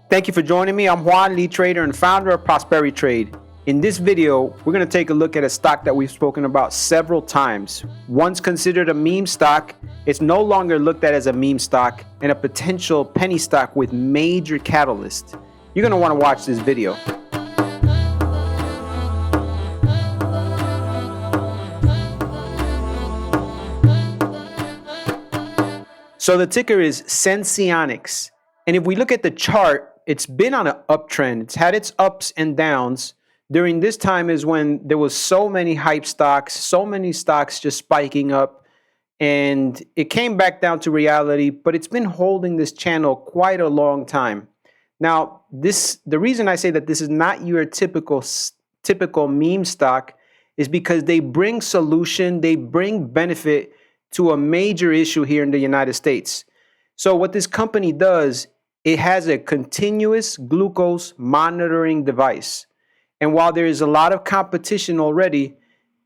Thank you for joining me. I'm Juan, lead trader and founder of Prosperity Trade. In this video, we're going to take a look at a stock that we've spoken about several times. Once considered a meme stock, it's no longer looked at as a meme stock and a potential penny stock with major catalysts. You're going to want to watch this video. So the ticker is Senseonics. And if we look at the chart, it's been on an uptrend. It's had its ups and downs. During this time is when there was so many hype stocks, so many stocks just spiking up, and it came back down to reality, but it's been holding this channel quite a long time. Now, the reason I say that this is not your typical meme stock is because they bring solution, they bring benefit to a major issue here in the United States. So what this company does, it has a continuous glucose monitoring device. And while there is a lot of competition already,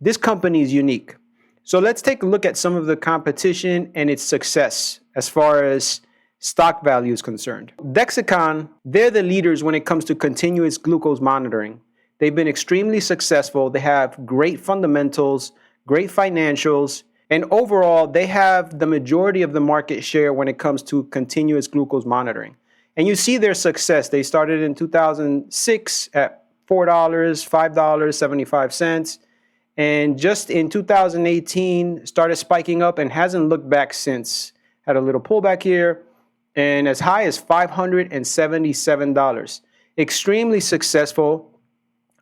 this company is unique. So let's take a look at some of the competition and its success as far as stock value is concerned. Dexcom, they're the leaders when it comes to continuous glucose monitoring. They've been extremely successful. They have great fundamentals, great financials, and overall, they have the majority of the market share when it comes to continuous glucose monitoring. And you see their success. They started in 2006 at $4, $5.75. And just in 2018, started spiking up and hasn't looked back since. Had a little pullback here and as high as $577. Extremely successful.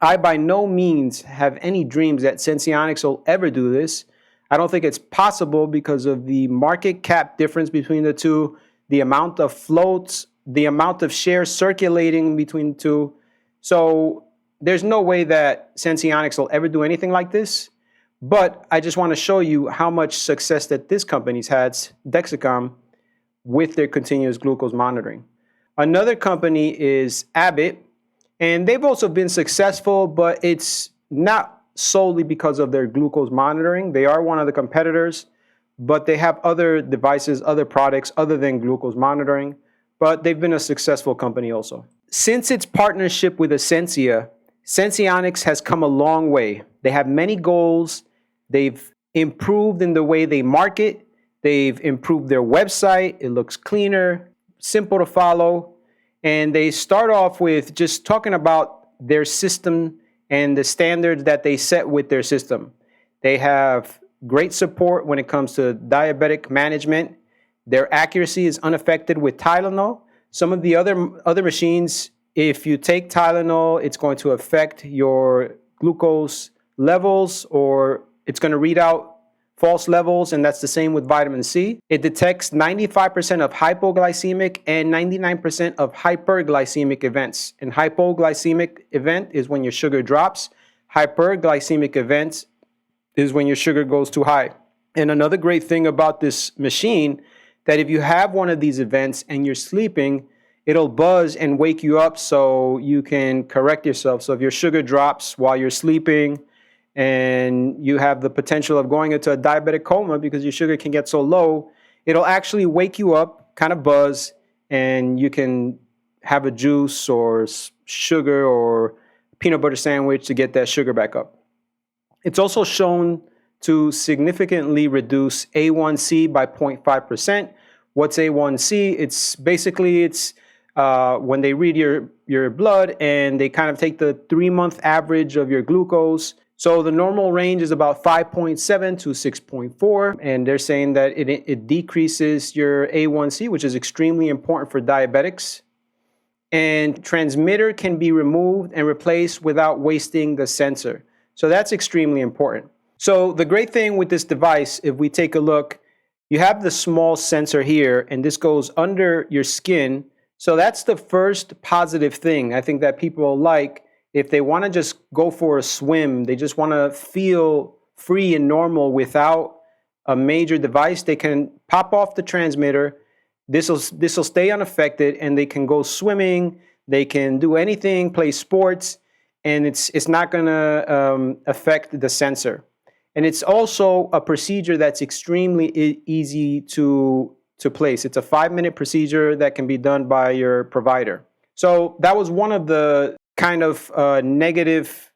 I by no means have any dreams that Senseonics will ever do this. I don't think it's possible because of the market cap difference between the two, the amount of floats, the amount of shares circulating between the two. So there's no way that Senseonics will ever do anything like this. But I just want to show you how much success that this company's had, Dexcom, with their continuous glucose monitoring. Another company is Abbott, and they've also been successful, but it's not solely because of their glucose monitoring. They are one of the competitors, but they have other devices, other products other than glucose monitoring. But they've been a successful company also. Since its partnership with Ascensia, Senseonics has come a long way. They have many goals. They've improved in the way they market. They've improved their website. It looks cleaner, simple to follow. And they start off with just talking about their system and the standards that they set with their system. They have great support when it comes to diabetic management. Their accuracy is unaffected with Tylenol. Some of the other machines, if you take Tylenol, it's going to affect your glucose levels or it's going to read out false levels, and that's the same with vitamin C. It detects 95% of hypoglycemic and 99% of hyperglycemic events. And hypoglycemic event is when your sugar drops. Hyperglycemic events is when your sugar goes too high. And another great thing about this machine, that if you have one of these events and you're sleeping, it'll buzz and wake you up so you can correct yourself. So if your sugar drops while you're sleeping and you have the potential of going into a diabetic coma because your sugar can get so low, it'll actually wake you up, kind of buzz, and you can have a juice or sugar or peanut butter sandwich to get that sugar back up. It's also shown to significantly reduce A1C by 0.5%. What's A1C? It's basically when they read your blood and they kind of take the 3-month average of your glucose. So the normal range is about 5.7 to 6.4, and they're saying that it decreases your A1C, which is extremely important for diabetics. And transmitter can be removed and replaced without wasting the sensor. So that's extremely important. So the great thing with this device, if we take a look, you have the small sensor here, and this goes under your skin. So that's the first positive thing I think that people like. If they want to just go for a swim, they just want to feel free and normal without a major device, they can pop off the transmitter. This will stay unaffected, and they can go swimming. They can do anything, play sports, and it's not going to affect the sensor. And it's also a procedure that's extremely easy to place. It's a 5-minute procedure that can be done by your provider. So that was one of the kind of negative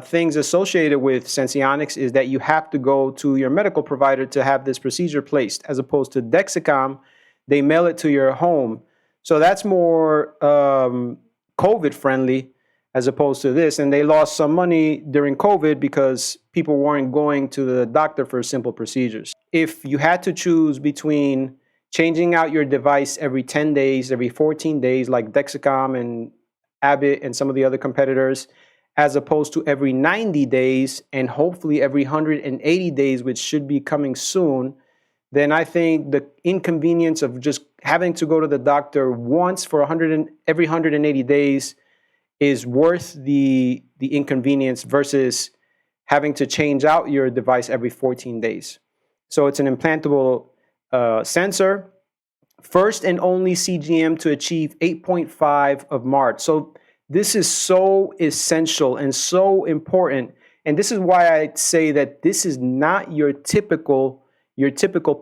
things associated with Senseonics, is that you have to go to your medical provider to have this procedure placed, as opposed to Dexcom, they mail it to your home. So that's more COVID friendly as opposed to this. And they lost some money during COVID because people weren't going to the doctor for simple procedures. If you had to choose between changing out your device every 10 days, every 14 days, like Dexcom and Abbott and some of the other competitors, as opposed to every 90 days and hopefully every 180 days, which should be coming soon, then I think the inconvenience of just having to go to the doctor once for every 180 days is worth the inconvenience versus having to change out your device every 14 days. So it's an implantable sensor, first and only CGM to achieve 8.5 of MARD. So this is so essential and so important. And this is why I say that this is not your typical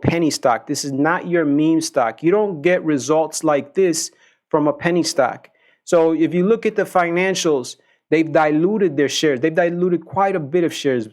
penny stock. This is not your meme stock. You don't get results like this from a penny stock. So if you look at the financials, they've diluted their shares. They've diluted quite a bit of shares,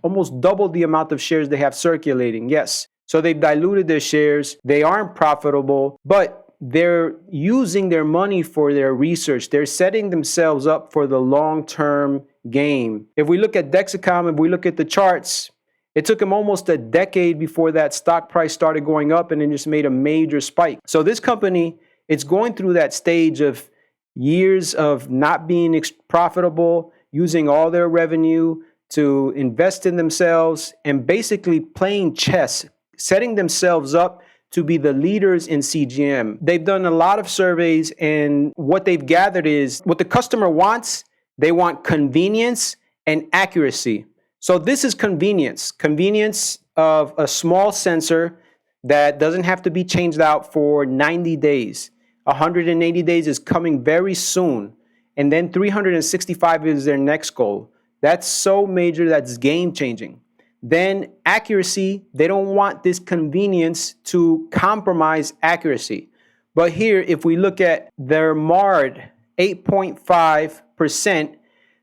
almost double the amount of shares they have circulating. Yes. So they've diluted their shares. They aren't profitable, but they're using their money for their research. They're setting themselves up for the long-term game. If we look at Dexcom, if we look at the charts, it took them almost a decade before that stock price started going up and it just made a major spike. So this company, it's going through that stage of years of not being profitable, using all their revenue to invest in themselves and basically playing chess, setting themselves up to be the leaders in CGM. They've done a lot of surveys, and what they've gathered is what the customer wants. They want convenience and accuracy. So this is convenience of a small sensor that doesn't have to be changed out for 90 days. 180 days is coming very soon. And then 365 is their next goal. That's so major, that's game changing. Then accuracy, they don't want this convenience to compromise accuracy. But here, if we look at their MARD, 8.5%,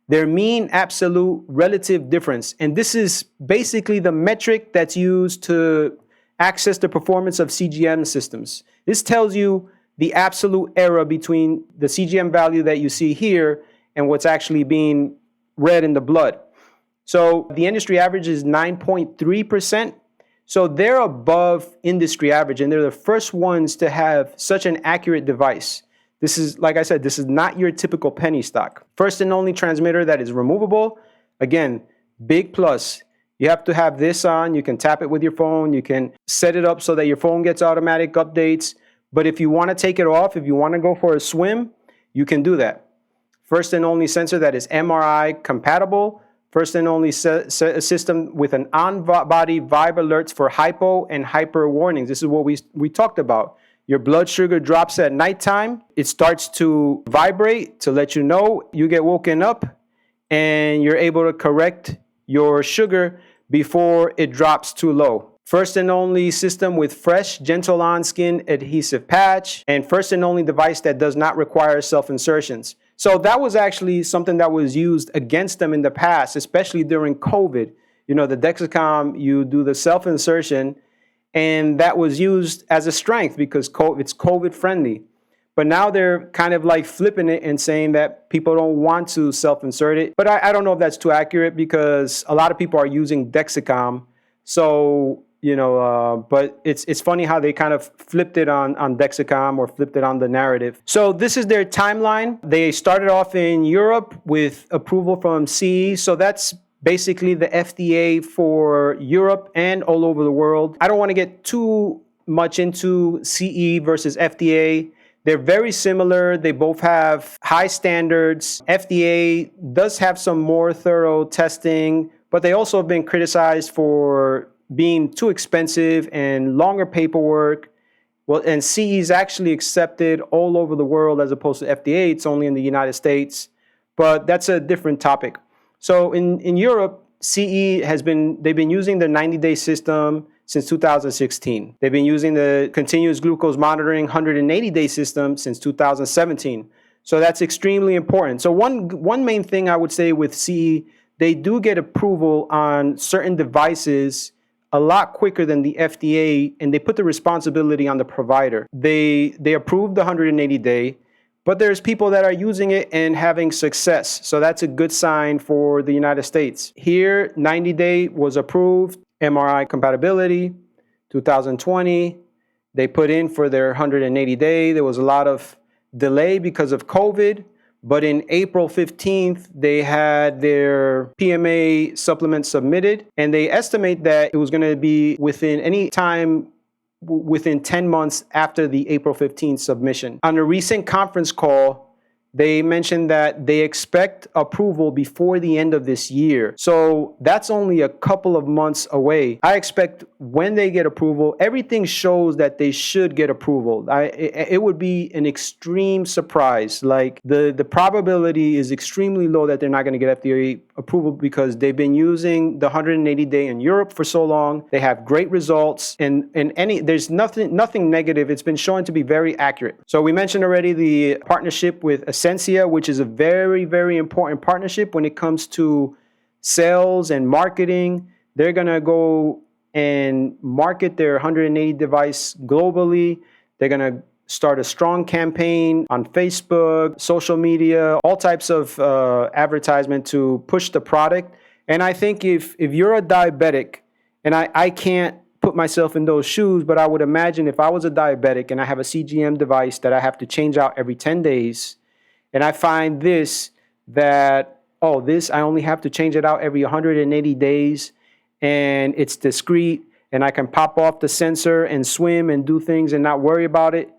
their mean absolute relative difference. And this is basically the metric that's used to access the performance of CGM systems. This tells you the absolute error between the CGM value that you see here and what's actually being read in the blood. So the industry average is 9.3%. So they're above industry average, and they're the first ones to have such an accurate device. This is, like I said, this is not your typical penny stock. First and only transmitter that is removable. Again, big plus. You have to have this on. You can tap it with your phone. You can set it up so that your phone gets automatic updates. But if you want to take it off, if you want to go for a swim, you can do that. First and only sensor that is MRI compatible. First and only system with an on-body vibe alerts for hypo and hyper warnings. This is what we talked about. Your blood sugar drops at nighttime. It starts to vibrate to let you know you get woken up, and you're able to correct your sugar before it drops too low. First and only system with fresh, gentle on-skin adhesive patch, and first and only device that does not require self-insertions. So that was actually something that was used against them in the past, especially during COVID. You know, the Dexcom, you do the self-insertion, and that was used as a strength because it's COVID friendly. But now they're kind of like flipping it and saying that people don't want to self-insert it. But I don't know if that's too accurate because a lot of people are using Dexcom. So, you know, but it's funny how they kind of flipped it on Dexcom or flipped it on the narrative. So this is their timeline. They started off in Europe with approval from CE. So that's basically the FDA for Europe and all over the world. I don't want to get too much into CE versus FDA. They're very similar. They both have high standards. FDA does have some more thorough testing, but they also have been criticized for being too expensive and longer paperwork. Well, and CE is actually accepted all over the world as opposed to FDA. It's only in the United States, but that's a different topic. So in Europe, they've been using the 90-day system since 2016. They've been using the continuous glucose monitoring 180-day system since 2017. So that's extremely important. So one main thing I would say with CE, they do get approval on certain devices a lot quicker than the FDA, and they put the responsibility on the provider. They approved the 180-day, but there's people that are using it and having success. So that's a good sign for the United States. Here, 90-day was approved, MRI compatibility, 2020. They put in for their 180-day. There was a lot of delay because of COVID, but in April 15th, they had their PMA supplement submitted, and they estimate that it was going to be within any time within 10 months after the April 15th submission. On a recent conference call, they mentioned that they expect approval before the end of this year. So that's only a couple of months away. I expect when they get approval, everything shows that they should get approval. It would be an extreme surprise. Like the probability is extremely low that they're not going to get FDA approval because they've been using the 180-day in Europe for so long. They have great results, and there's nothing negative. It's been shown to be very accurate. So we mentioned already the partnership with Sensia, which is a very, very important partnership when it comes to sales and marketing. They're going to go and market their 180 device globally. They're going to start a strong campaign on Facebook, social media, all types of advertisement to push the product. And I think if you're a diabetic, and I can't put myself in those shoes, but I would imagine if I was a diabetic and I have a CGM device that I have to change out every 10 days, and I find this I only have to change it out every 180 days, and it's discreet, and I can pop off the sensor and swim and do things and not worry about it.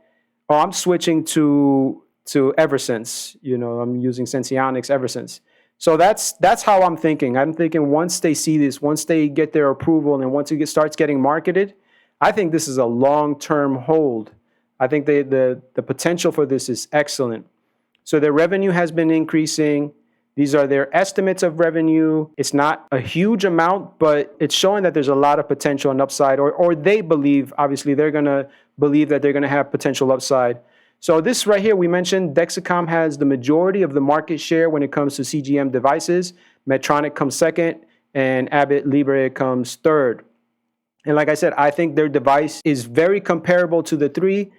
Oh, I'm switching to Eversense. I'm using Senseonics Eversense. So that's how I'm thinking. I'm thinking once they see this, once they get their approval, and once it starts getting marketed, I think this is a long-term hold. I think the potential for this is excellent. So their revenue has been increasing. These are their estimates of revenue. It's not a huge amount, but it's showing that there's a lot of potential and upside, or they believe, obviously, they're going to believe that they're going to have potential upside. So this right here, we mentioned Dexcom has the majority of the market share when it comes to CGM devices. Medtronic comes second, and Abbott Libre comes third. And like I said, I think their device is very comparable to the three,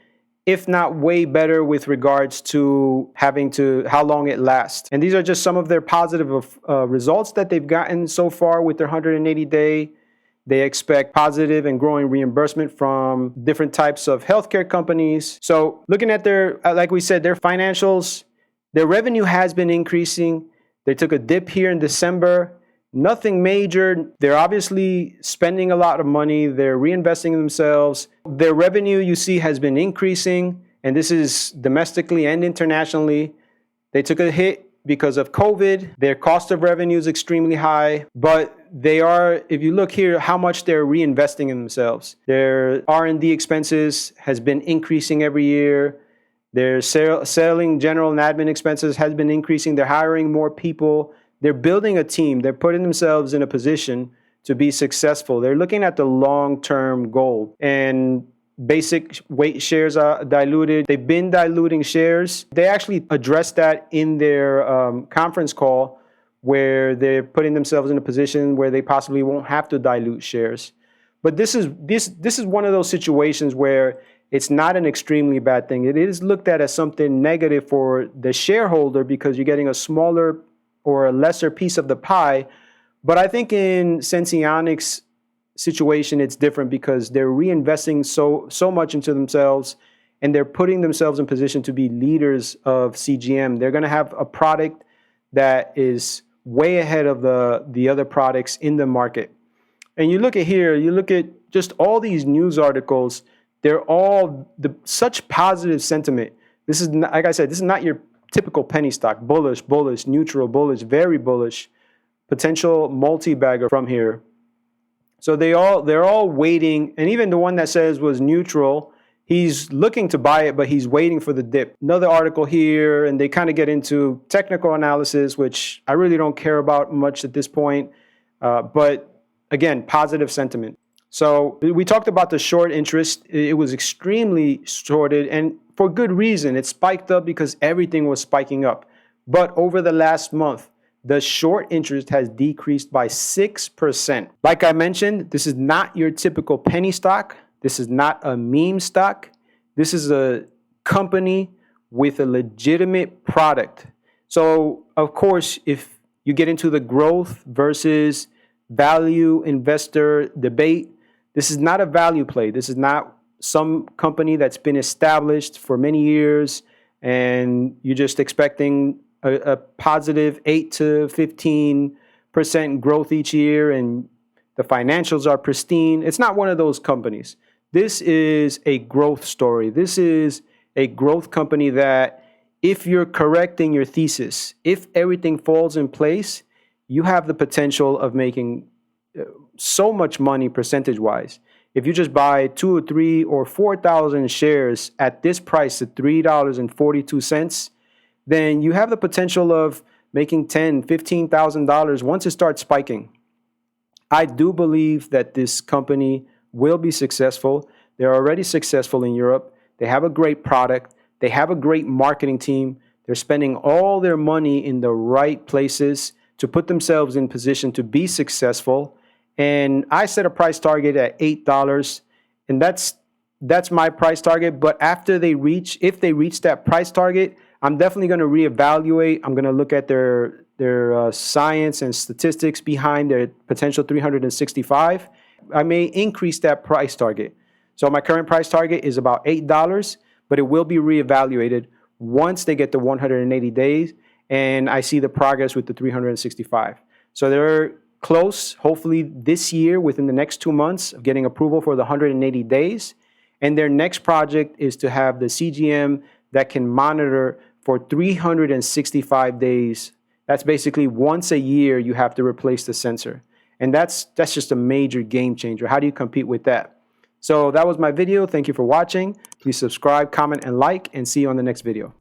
if not way better with regards to how long it lasts. And these are just some of their positive results that they've gotten so far with their 180-day. They expect positive and growing reimbursement from different types of healthcare companies. So looking at like we said, their financials, their revenue has been increasing. They took a dip here in December. Nothing major. They're obviously spending a lot of money. They're reinvesting in themselves. Their revenue, you see, has been increasing, and this is domestically and internationally. They took a hit because of COVID. Their cost of revenue is extremely high, but they are, if you look here, how much they're reinvesting in themselves. Their R&D expenses has been increasing every year. Their selling, general, and admin expenses has been increasing. They're hiring more people. They're building a team. They're putting themselves in a position to be successful. They're looking at the long-term goal. And basic weight shares are diluted. They've been diluting shares. They actually addressed that in their conference call, where they're putting themselves in a position where they possibly won't have to dilute shares. But this is one of those situations where it's not an extremely bad thing. It is looked at as something negative for the shareholder because you're getting a smaller or a lesser piece of the pie. But I think in Senseonics situation, it's different because they're reinvesting so much into themselves, and they're putting themselves in position to be leaders of CGM. They're going to have a product that is way ahead of the other products in the market. And you look at just all these news articles, they're all such positive sentiment. This is, like I said, this is not your typical penny stock. Bullish, neutral, bullish, very bullish, potential multi-bagger from here. So they're all waiting, and even the one that says was neutral, he's looking to buy it, but he's waiting for the dip. Another article here, and they kind of get into technical analysis, which I really don't care about much at this point. But again, positive sentiment. So we talked about the short interest. It was extremely shorted, and for good reason. It spiked up because everything was spiking up. But over the last month, the short interest has decreased by 6%. Like I mentioned, this is not your typical penny stock. This is not a meme stock. This is a company with a legitimate product. So, of course, if you get into the growth versus value investor debate, this is not a value play. This is not some company that's been established for many years and you're just expecting a positive 8 to 15% growth each year and the financials are pristine. It's not one of those companies. This is a growth story. This is a growth company that if you're correct in your thesis, if everything falls in place, you have the potential of making so much money percentage-wise. If you just buy 2 or 3 or 4,000 shares at this price at $3.42, then you have the potential of making $10,000, $15,000 once it starts spiking. I do believe that this company will be successful. They're already successful in Europe. They have a great product. They have a great marketing team. They're spending all their money in the right places to put themselves in position to be successful. And I set a price target at $8, and that's my price target. But after if they reach that price target, I'm definitely going to reevaluate. I'm going to look at their science and statistics behind their potential 365. I may increase that price target. So my current price target is about $8, but it will be reevaluated once they get to 180 days and I see the progress with the 365. So they're close, hopefully this year, within the next 2 months, of getting approval for the 180 days. And their next project is to have the CGM that can monitor for 365 days. That's basically once a year you have to replace the sensor. And that's just a major game changer. How do you compete with that? So that was my video. Thank you for watching. Please subscribe, comment, and like, and see you on the next video.